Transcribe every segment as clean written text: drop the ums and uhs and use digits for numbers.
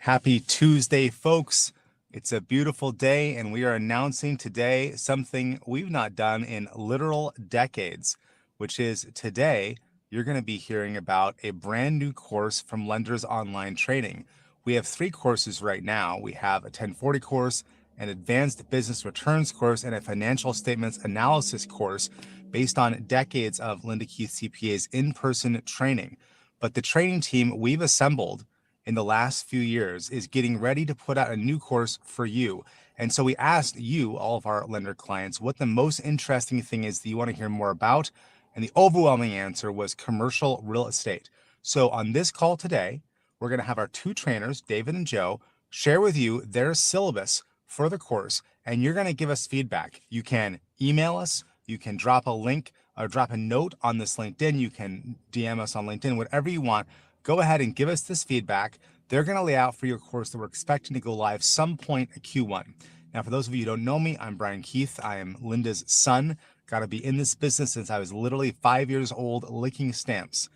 Happy Tuesday, folks. It's a beautiful day, and we are announcing today something we've not done in literal decades, which is today you're going to be hearing about a brand new course from Lenders Online Training. We have 3 courses right now. We have a 1040 course, an advanced business returns course, and a financial statements analysis course based on decades of Linda Keith CPA's in-person training. But the training team we've assembled in the last few years is getting ready to put out a new course for you. And so we asked you, all of our lender clients, what the most interesting thing is that you want to hear more about. And the overwhelming answer was commercial real estate. So on this call today, we're going to have our 2 trainers, David and Joe, share with you their syllabus for the course. And you're going to give us feedback. You can email us, you can drop a link or drop a note on this LinkedIn, you can DM us on LinkedIn, whatever you want. Go ahead and give us this feedback. They're going to lay out for your course that we're expecting to go live some point in Q1. Now, for those of you who don't know me, I'm Brian Keith. I am Linda's son. Got to be in this business since I was literally 5 years old, licking stamps.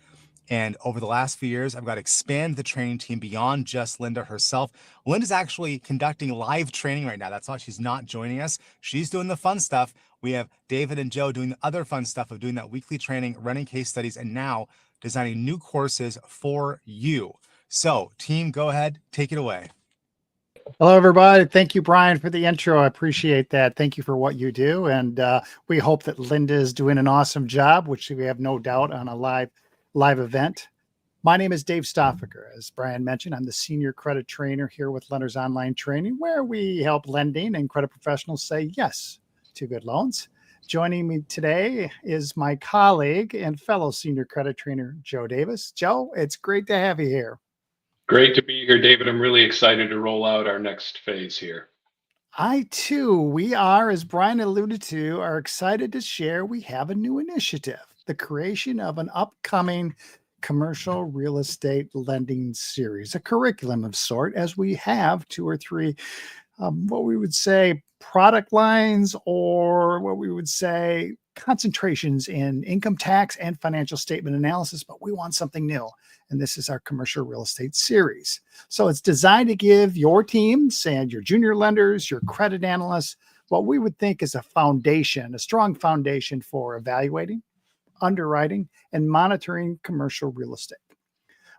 And over the last few years, I've got to expand the training team beyond just Linda herself. Linda's actually conducting live training right now. That's why she's not joining us. She's doing the fun stuff. We have David and Joe doing the other fun stuff of doing that weekly training, running case studies, and now designing new courses for you. So, team, go ahead, take it away. Hello, everybody. Thank you, Brian, for the intro. I appreciate that. Thank you for what you do. And we hope that Linda is doing an awesome job, which we have no doubt on a live event. My name is Dave Stauffacher. As Brian mentioned, I'm the senior credit trainer here with Lenders Online Training, where we help lending and credit professionals say yes to good loans. Joining me today is my colleague and fellow senior credit trainer, Joe Davis. Joe, it's great to have you here. Great to be here, David. I'm really excited to roll out our next phase here. I too, we are, as Brian alluded to, are excited to share we have a new initiative, the creation of an upcoming commercial real estate lending series, a curriculum of sort, as we have 2 or 3 what we would say product lines, or what we would say concentrations in income tax and financial statement analysis, but we want something new. And this is our commercial real estate series. So it's designed to give your teams and your junior lenders, your credit analysts, what we would think is a foundation, a strong foundation for evaluating, underwriting, and monitoring commercial real estate.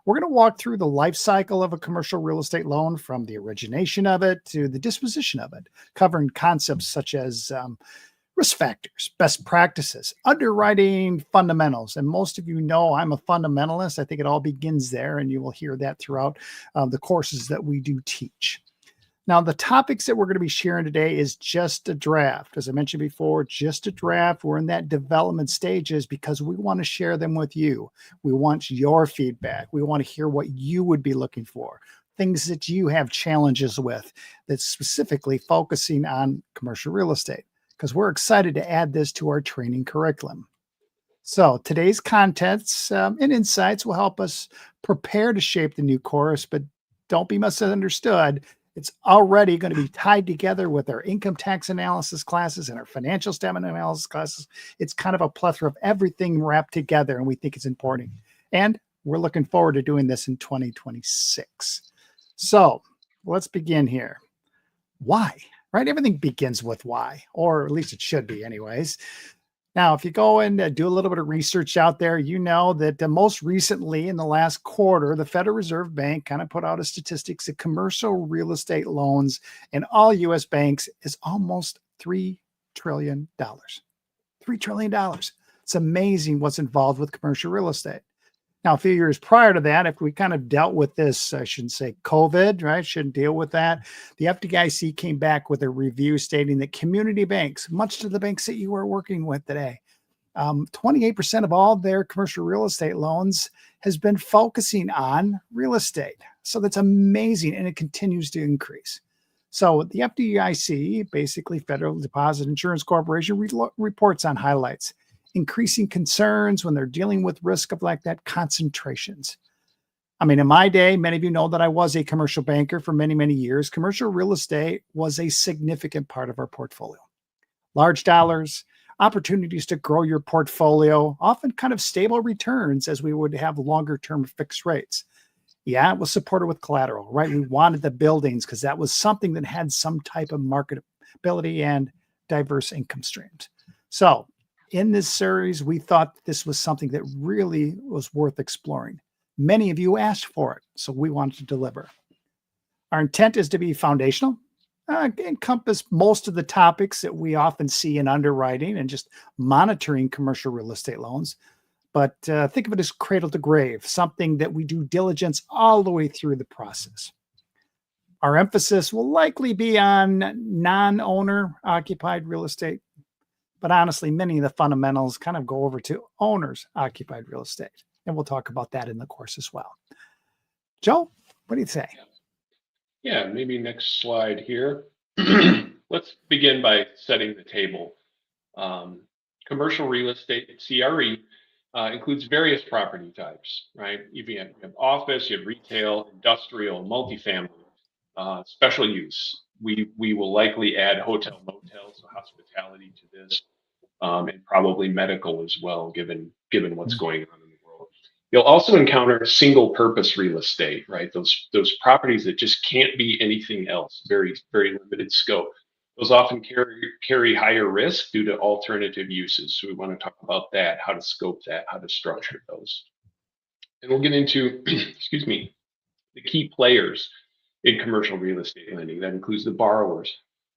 We're going to walk through the life cycle of a commercial real estate loan, from the origination of it to the disposition of it, covering concepts such as risk factors, best practices, underwriting fundamentals. And most of you know I'm a fundamentalist. I think it all begins there, and you will hear that throughout the courses that we do teach. Now, the topics that we're going to be sharing today is just a draft. As I mentioned before, just a draft. We're in that development stages because we want to share them with you. We want your feedback. We want to hear what you would be looking for, things that you have challenges with, that's specifically focusing on commercial real estate, because we're excited to add this to our training curriculum. So today's contents and insights will help us prepare to shape the new course, but don't be misunderstood. It's already going to be tied together with our income tax analysis classes and our financial statement analysis classes. It's kind of a plethora of everything wrapped together, and we think it's important. And we're looking forward to doing this in 2026. So let's begin here. Why? Right? Everything begins with why, or at least it should be anyways. Now, if you go and do a little bit of research out there, you know that most recently in the last quarter, the Federal Reserve Bank kind of put out a statistics that commercial real estate loans in all U.S. banks is almost $3 trillion. $3 trillion. It's amazing what's involved with commercial real estate. Now, a few years prior to that, if we kind of dealt with this, I shouldn't say COVID, right? Shouldn't deal with that. The FDIC came back with a review stating that community banks, much to the banks that you are working with today, 28% of all their commercial real estate loans has been focusing on real estate. So that's amazing, and it continues to increase. So the FDIC, basically Federal Deposit Insurance Corporation, reports on highlights, increasing concerns when they're dealing with risk of like that concentrations. I mean, in my day, many of you know that I was a commercial banker for many, many years. Commercial real estate was a significant part of our portfolio. Large dollars, opportunities to grow your portfolio, often kind of stable returns as we would have longer term fixed rates. Yeah, it was supported with collateral, right? We wanted the buildings because that was something that had some type of marketability and diverse income streams. So in this series, we thought this was something that really was worth exploring. Many of you asked for it, so we wanted to deliver. Our intent is to be foundational, encompass most of the topics that we often see in underwriting and just monitoring commercial real estate loans. But think of it as cradle to grave, something that we do diligence all the way through the process. Our emphasis will likely be on non-owner occupied real estate, but honestly, many of the fundamentals kind of go over to owners occupied real estate. And we'll talk about that in the course as well. Joe, what do you say? Yeah, maybe next slide here. Let's begin by setting the table. Commercial real estate, CRE, includes various property types, right? You have office, you have retail, industrial, multifamily, special use. We will likely add hotel, motel, so hospitality to this, and probably medical as well, given what's going on in the world. You'll also encounter single purpose real estate, right? Those properties that just can't be anything else, very, very limited scope. Those often carry higher risk due to alternative uses. So we want to talk about that, how to scope that, how to structure those. And we'll get into, excuse me, the key players in commercial real estate lending. That includes the borrowers,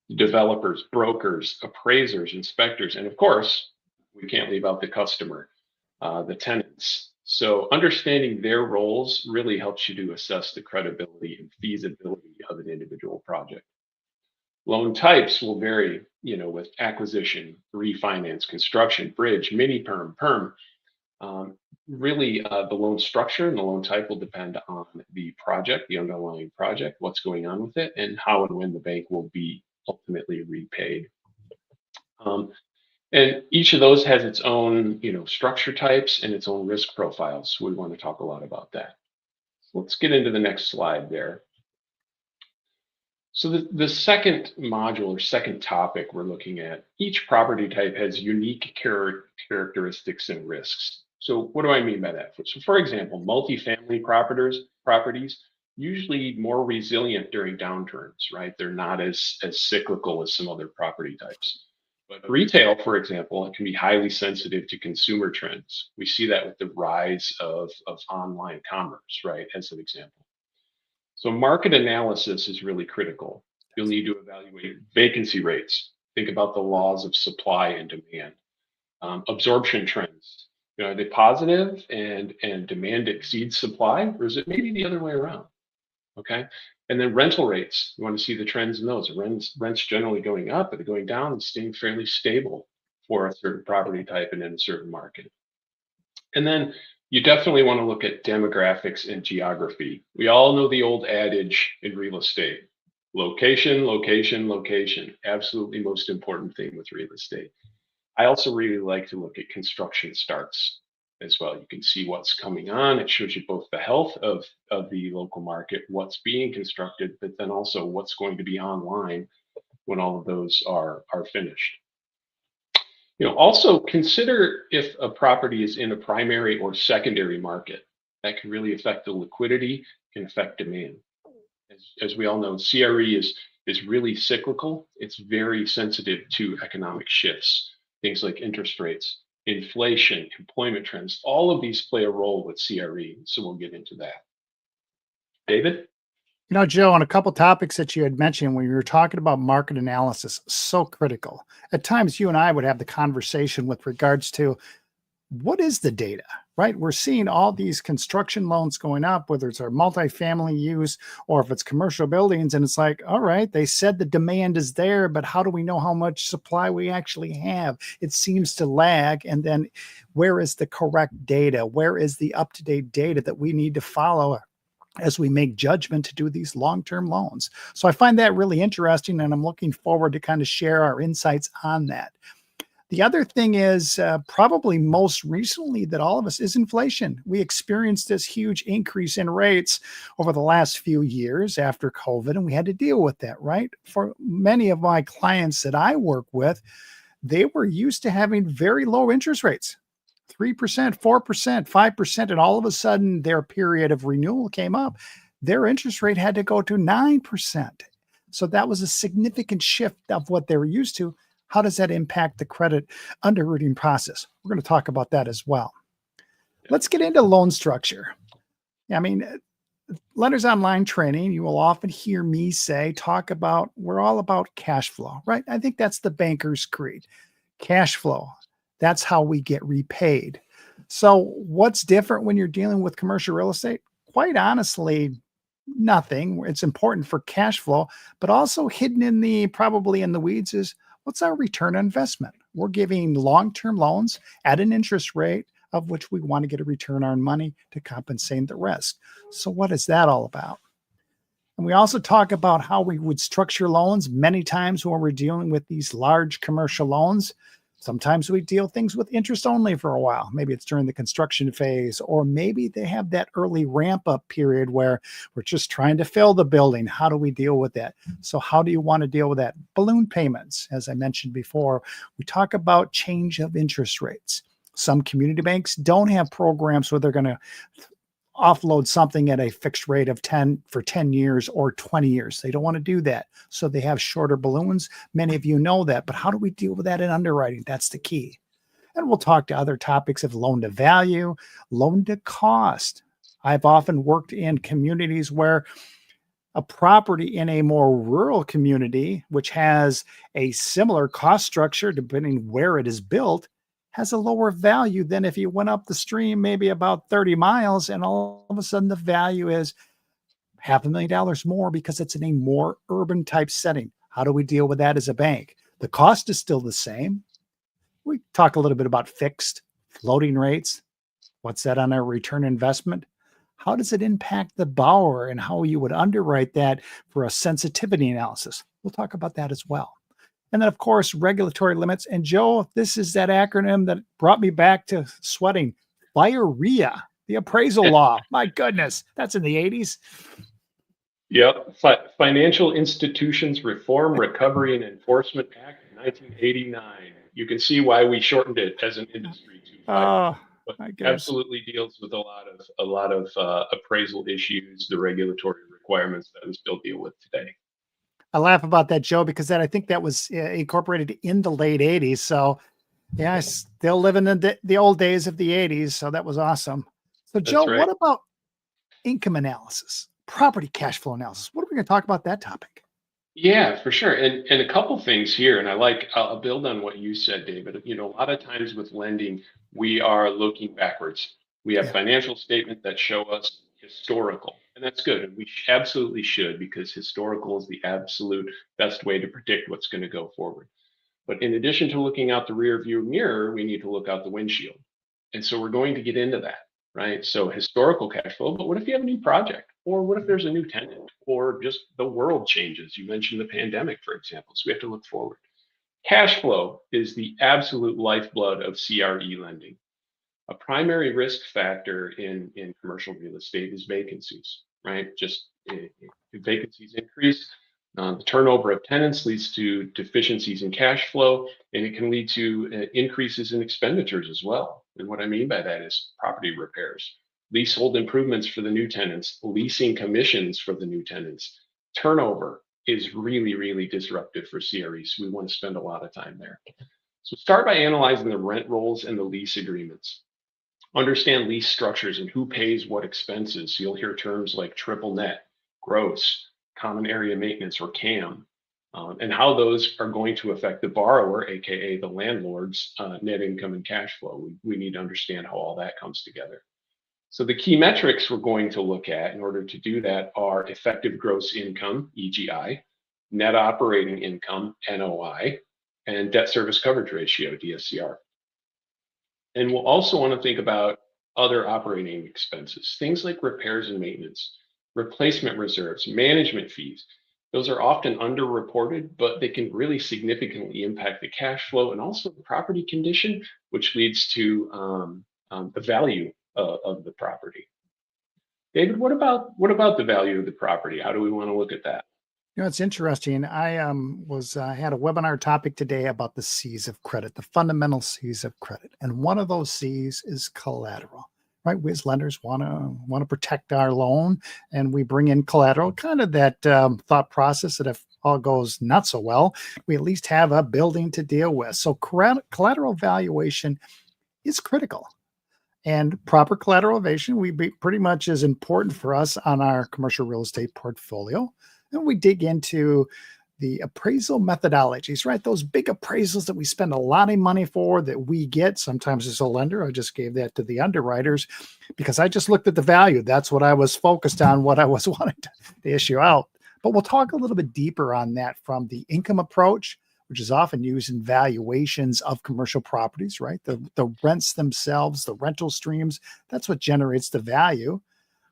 the developers, brokers, appraisers, inspectors, and of course, we can't leave out the customer, the tenants. So understanding their roles really helps you to assess the credibility and feasibility of an individual project. Loan types will vary, with acquisition, refinance, construction, bridge, mini perm, perm. Really, the loan structure and the loan type will depend on the project, the underlying project, what's going on with it, and how and when the bank will be ultimately repaid. And each of those has its own, structure types and its own risk profiles. So we want to talk a lot about that. So let's get into the next slide there. So the second module or second topic we're looking at, each property type has unique characteristics and risks. So what do I mean by that? So for example, multifamily properties usually more resilient during downturns, right? They're not as cyclical as some other property types. But retail, for example, it can be highly sensitive to consumer trends. We see that with the rise of online commerce, right? As an example. So market analysis is really critical. You'll need to evaluate vacancy rates. Think about the laws of supply and demand. Absorption trends. Are they positive and demand exceeds supply, or is it maybe the other way around? Okay. And then rental rates. You want to see the trends in those. Rents generally going up, but going down and staying fairly stable for a certain property type and in a certain market. And then you definitely want to look at demographics and geography. We all know the old adage in real estate: location, location, location. Absolutely most important thing with real estate. I also really like to look at construction starts as well. You can see what's coming on. It shows you both the health of the local market, what's being constructed, but then also what's going to be online when all of those are finished. Also consider if a property is in a primary or secondary market. That can really affect the liquidity, can affect demand. As we all know, CRE is really cyclical. It's very sensitive to economic shifts, things like interest rates, inflation, employment trends. All of these play a role with CRE. So we'll get into that. David? Joe, on a couple topics that you had mentioned when you were talking about market analysis, so critical. At times, you and I would have the conversation with regards to what is the data, right? We're seeing all these construction loans going up, whether it's our multifamily use or if it's commercial buildings. And it's like, all right, they said the demand is there, but how do we know how much supply we actually have? It seems to lag. And then where is the correct data? Where is the up-to-date data that we need to follow as we make judgment to do these long-term loans? So I find that really interesting, and I'm looking forward to kind of share our insights on that. The other thing is probably most recently that all of us is inflation. We experienced this huge increase in rates over the last few years after COVID, and we had to deal with that, right? For many of my clients that I work with, they were used to having very low interest rates 3%, 4%, 5%, and all of a sudden their period of renewal came up, their interest rate had to go to 9%. So that was a significant shift of what they were used to. How does that impact the credit underwriting process? We're going to talk about that as well. Let's get into loan structure. I mean, Lenders Online training, you will often hear me talk about, we're all about cash flow, right? I think that's the banker's creed. Cash flow. That's how we get repaid. So what's different when you're dealing with commercial real estate? Quite honestly, nothing. It's important for cash flow, but also hidden probably in the weeds is, what's our return on investment? We're giving long-term loans at an interest rate of which we want to get a return on money to compensate the risk. So what is that all about? And we also talk about how we would structure loans many times when we're dealing with these large commercial loans. Sometimes we deal things with interest only for a while. Maybe it's during the construction phase, or maybe they have that early ramp up period where we're just trying to fill the building. How do we deal with that? So how do you want to deal with that? Balloon payments, as I mentioned before, we talk about change of interest rates. Some community banks don't have programs where they're going to offload something at a fixed rate of 10 for 10 years or 20 years. They don't want to do that. So they have shorter balloons. Many of you know that, but how do we deal with that in underwriting? That's the key. And we'll talk to other topics of loan to value, loan to cost. I've often worked in communities where a property in a more rural community, which has a similar cost structure, depending where it is built, has a lower value than if you went up the stream, maybe about 30 miles, and all of a sudden the value is $500,000 more because it's in a more urban type setting. How do we deal with that as a bank? The cost is still the same. We talk a little bit about fixed, floating rates. What's that on our return investment? How does it impact the borrower and how you would underwrite that for a sensitivity analysis? We'll talk about that as well. And then, of course, regulatory limits. And Joe, this is that acronym that brought me back to sweating. FIREA, the appraisal law. My goodness, that's in the 80s. Yep. Financial Institutions Reform, Recovery, and Enforcement Act of 1989. You can see why we shortened it as an industry to FIREA. But absolutely deals with a lot of appraisal issues, the regulatory requirements that we still deal with today. I laugh about that, Joe, because I think that was incorporated in the late 80s. So, yeah, I still living in the old days of the 80s. So that was awesome. So, Joe, What about income analysis, property cash flow analysis? What are we going to talk about that topic? Yeah, for sure. And a couple things here. And I'll build on what you said, David. You know, a lot of times with lending, we are looking backwards. We have financial statements that show us historical, and that's good. And we absolutely should, because historical is the absolute best way to predict what's going to go forward. But in addition to looking out the rear view mirror, we need to look out the windshield. And so we're going to get into that, right? So historical cash flow, but what if you have a new project? Or what if there's a new tenant? Or just the world changes? You mentioned the pandemic, for example. So we have to look forward. Cash flow is the absolute lifeblood of CRE lending. A primary risk factor in commercial real estate is vacancies, right? Just if vacancies increase, the turnover of tenants leads to deficiencies in cash flow, and it can lead to increases in expenditures as well. And what I mean by that is property repairs, leasehold improvements for the new tenants, leasing commissions for the new tenants. Turnover is really, really disruptive for CRE, so we want to spend a lot of time there. So start by analyzing the rent rolls and the lease agreements. Understand lease structures and who pays what expenses. So you'll hear terms like triple net, gross, common area maintenance, or CAM, and how those are going to affect the borrower, aka the landlord's net income and cash flow. We need to understand how all that comes together. So the key metrics we're going to look at in order to do that are effective gross income, EGI, net operating income, NOI, and debt service coverage ratio, DSCR. And we'll also want to think about other operating expenses, things like repairs and maintenance, replacement reserves, management fees. Those are often underreported, but they can really significantly impact the cash flow and also the property condition, which leads to the value of the property. David, what about the value of the property? How do we want to look at that? It's interesting. I had a webinar topic today about the C's of credit, the fundamental C's of credit, and one of those C's is collateral. Right, we as lenders want to protect our loan, and we bring in collateral. Kind of that thought process that if all goes not so well, we at least have a building to deal with. So collateral valuation is critical. And proper collateralization, pretty much is important for us on our commercial real estate portfolio. And we dig into the appraisal methodologies, right? Those big appraisals that we spend a lot of money for that we get sometimes as a lender. I just gave that to the underwriters because I just looked at the value. That's what I was focused on, what I was wanting to issue out. But we'll talk a little bit deeper on that from the income approach, which is often used in valuations of commercial properties, right? The rents themselves, the rental streams, that's what generates the value.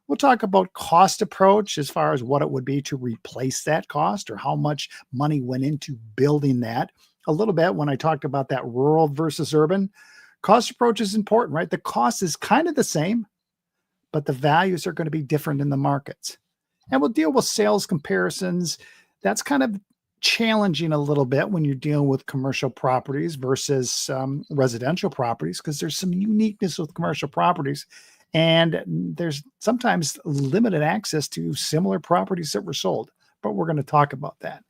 We'll talk about cost approach as far as what it would be to replace that cost or how much money went into building that. A little bit when I talked about that rural versus urban. Cost approach is important, right? The cost is kind of the same, but the values are going to be different in the markets. And we'll deal with sales comparisons. That's kind of challenging a little bit when you're dealing with commercial properties versus residential properties because there's some uniqueness with commercial properties. And there's sometimes limited access to similar properties that were sold, but we're going to talk about that.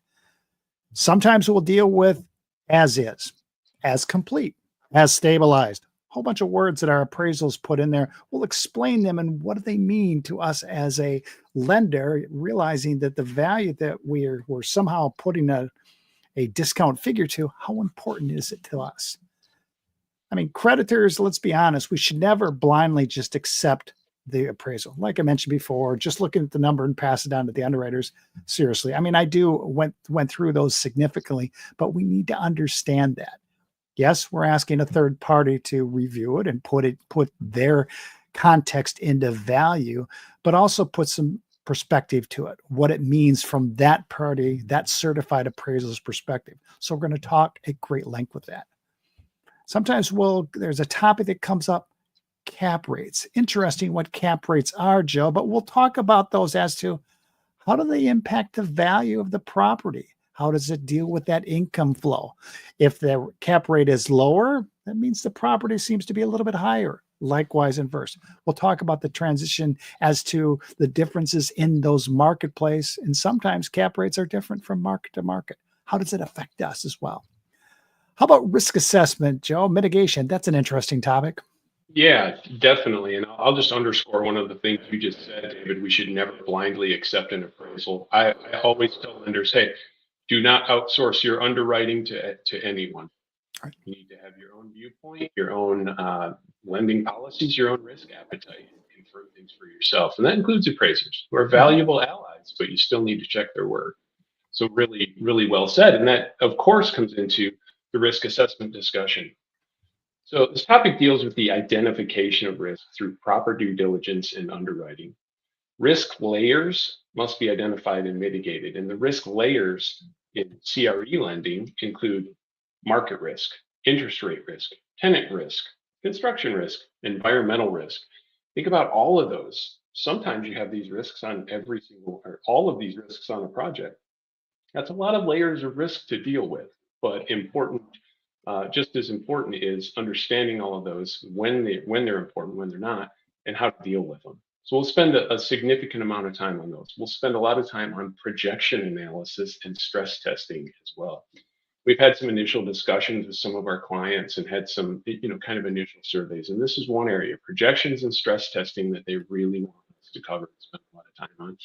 Sometimes we'll deal with as is, as complete, as stabilized. A whole bunch of words that our appraisals put in there. We'll explain them and what do they mean to us as a lender, realizing that the value that we're somehow putting a discount figure to, how important is it to us? I mean, creditors, let's be honest, we should never blindly just accept the appraisal. Like I mentioned before, just looking at the number and pass it on to the underwriters. Seriously. I mean, I went through those significantly, but we need to understand that. Yes, we're asking a third party to review it and put their context into value, but also put some perspective to it, what it means from that party, that certified appraiser's perspective. So we're going to talk at great length with that. Sometimes there's a topic that comes up, cap rates. Interesting what cap rates are, Joe, but we'll talk about those as to how do they impact the value of the property? How does it deal with that income flow? If the cap rate is lower, that means the property seems to be a little bit higher. Likewise, inverse. We'll talk about the transition as to the differences in those marketplace. And sometimes cap rates are different from market to market. How does it affect us as well? How about risk assessment, Joe? Mitigation. That's an interesting topic. Yeah, definitely. And I'll just underscore one of the things you just said, David. We should never blindly accept an appraisal. I always tell lenders, hey, do not outsource your underwriting to anyone. Right. You need to have your own viewpoint, your own lending policies, your own risk appetite, and confirm things for yourself. And that includes appraisers who are valuable allies, but you still need to check their word. So really, really well said. And that, of course, comes into the risk assessment discussion. So this topic deals with the identification of risk through proper due diligence and underwriting. Risk layers must be identified and mitigated. And the risk layers in CRE lending include market risk, interest rate risk, tenant risk, construction risk, environmental risk. Think about all of those. Sometimes you have these risks on every single or all of these risks on a project. That's a lot of layers of risk to deal with, but important. Just as important is understanding all of those when they're important, when they're not, and how to deal with them. So we'll spend a significant amount of time on those. We'll spend a lot of time on projection analysis and stress testing as well. We've had some initial discussions with some of our clients and had some, kind of initial surveys. And this is one area, projections and stress testing, that they really want us to cover and spend a lot of time on.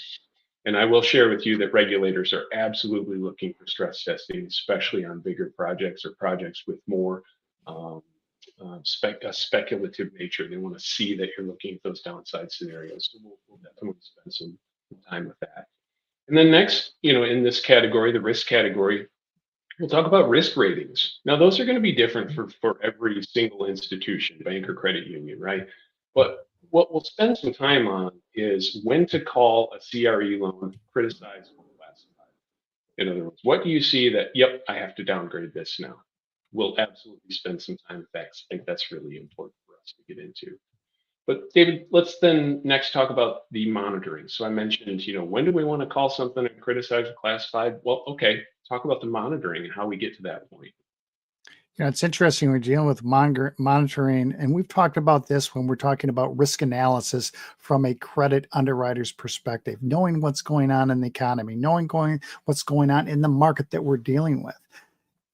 And I will share with you that regulators are absolutely looking for stress testing, especially on bigger projects or projects with more speculative nature. They want to see that you're looking at those downside scenarios. So we'll definitely spend some time with that. And then next, in this category, the risk category, we'll talk about risk ratings. Now, those are going to be different for every single institution, bank or credit union, right? But what we'll spend some time on is when to call a CRE loan criticized or classified. In other words, what do you see that, yep, I have to downgrade this now? We'll absolutely spend some time with that. I think that's really important for us to get into. But David, let's then next talk about the monitoring. So I mentioned, when do we want to call something a criticized or classified? Well, okay, talk about the monitoring and how we get to that point. It's interesting. We're dealing with monitoring, and we've talked about this when we're talking about risk analysis from a credit underwriter's perspective, knowing what's going on in the economy, what's going on in the market that we're dealing with.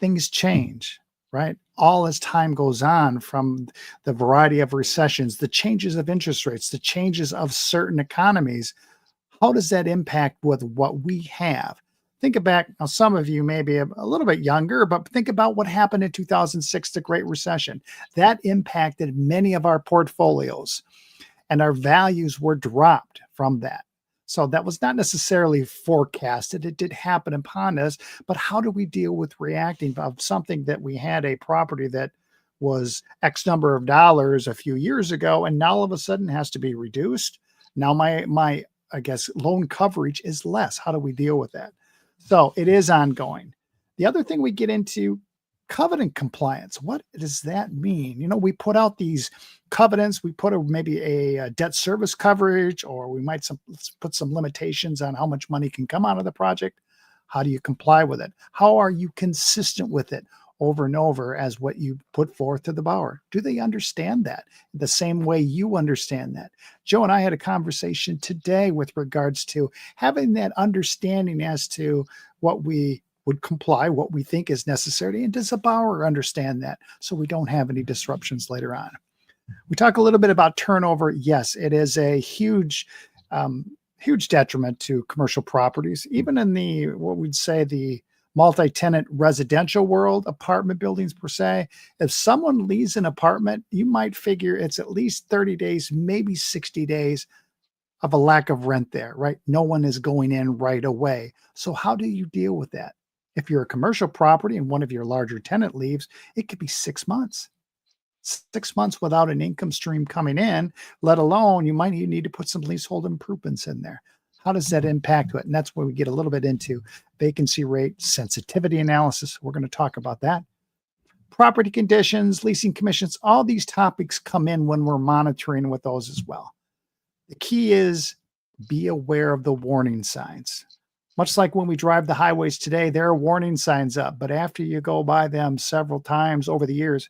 Things change, right? All as time goes on, from the variety of recessions, the changes of interest rates, the changes of certain economies. How does that impact with what we have? Think back. Now, some of you may be a little bit younger, but think about what happened in 2006, the Great Recession. That impacted many of our portfolios, and our values were dropped from that. So that was not necessarily forecasted. It did happen upon us, but how do we deal with reacting of something that we had a property that was X number of dollars a few years ago, and now all of a sudden has to be reduced? Now my I guess loan coverage is less. How do we deal with that? So it is ongoing. The other thing we get into, covenant compliance. What does that mean? We put out these covenants. We put maybe a debt service coverage, or we might put some limitations on how much money can come out of the project. How do you comply with it? How are you consistent with it over and over as what you put forth to the borrower? Do they understand that the same way you understand that? Joe and I had a conversation today with regards to having that understanding as to what we would comply, what we think is necessary, and does the borrower understand that, so we don't have any disruptions later on. We talk a little bit about turnover. Yes, it is a huge detriment to commercial properties, even in what we'd say the multi-tenant residential world, apartment buildings per se. If someone leaves an apartment, you might figure it's at least 30 days, maybe 60 days of a lack of rent there, right? No one is going in right away. So how do you deal with that? If you're a commercial property and one of your larger tenant leaves, it could be 6 months. 6 months without an income stream coming in, let alone you need to put some leasehold improvements in there. How does that impact it? And that's where we get a little bit into vacancy rate sensitivity analysis. We're going to talk about that. Property conditions, leasing commissions, all these topics come in when we're monitoring with those as well. The key is be aware of the warning signs. Much like when we drive the highways today, there are warning signs up, but after you go by them several times over the years,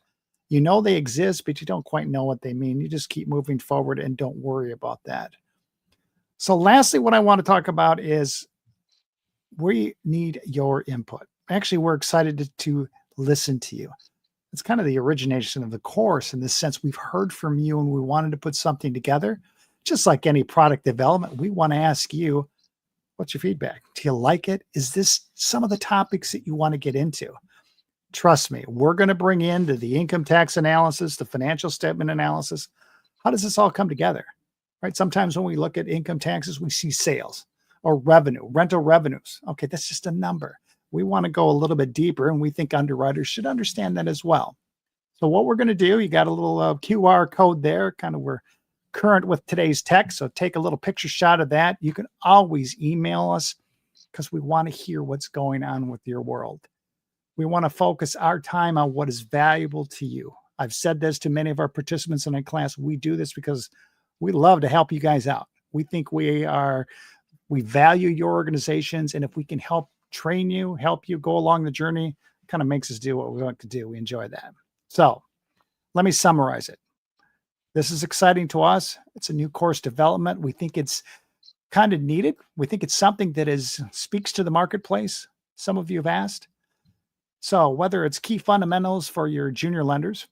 you know they exist, but you don't quite know what they mean. You just keep moving forward and don't worry about that. So lastly, what I want to talk about is we need your input. Actually, we're excited to listen to you. It's kind of the origination of the course in the sense we've heard from you and we wanted to put something together. Just like any product development, we want to ask you, what's your feedback? Do you like it? Is this some of the topics that you want to get into? Trust me, we're going to bring into the income tax analysis, the financial statement analysis. How does this all come together? Right? Sometimes when we look at income taxes, we see sales or revenue, rental revenues. Okay, that's just a number. We want to go a little bit deeper, and we think underwriters should understand that as well. So what we're going to do, you got a little QR code there, kind of we're current with today's tech. So take a little picture shot of that. You can always email us because we want to hear what's going on with your world. We want to focus our time on what is valuable to you. I've said this to many of our participants in our class. We do this because we love to help you guys out. We think we value your organizations. And if we can help train you, help you go along the journey, it kind of makes us do what we want to do. We enjoy that. So let me summarize it. This is exciting to us. It's a new course development. We think it's kind of needed. We think it's something that speaks to the marketplace. Some of you have asked. So whether it's key fundamentals for your junior lenders,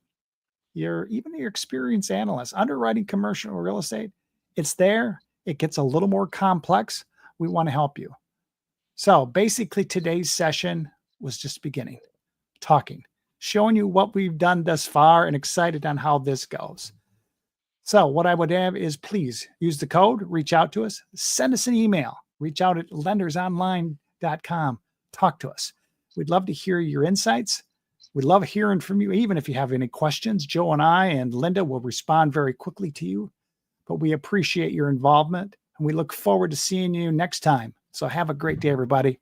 even your experienced analysts, underwriting commercial real estate, it's there. It gets a little more complex. We want to help you. So basically today's session was just beginning, talking, showing you what we've done thus far and excited on how this goes. So what I would have is please use the code, reach out to us, send us an email, reach out at lendersonline.com, talk to us. We'd love to hear your insights. We'd love hearing from you. Even if you have any questions, Joe and I and Linda will respond very quickly to you, but we appreciate your involvement and we look forward to seeing you next time. So have a great day, everybody.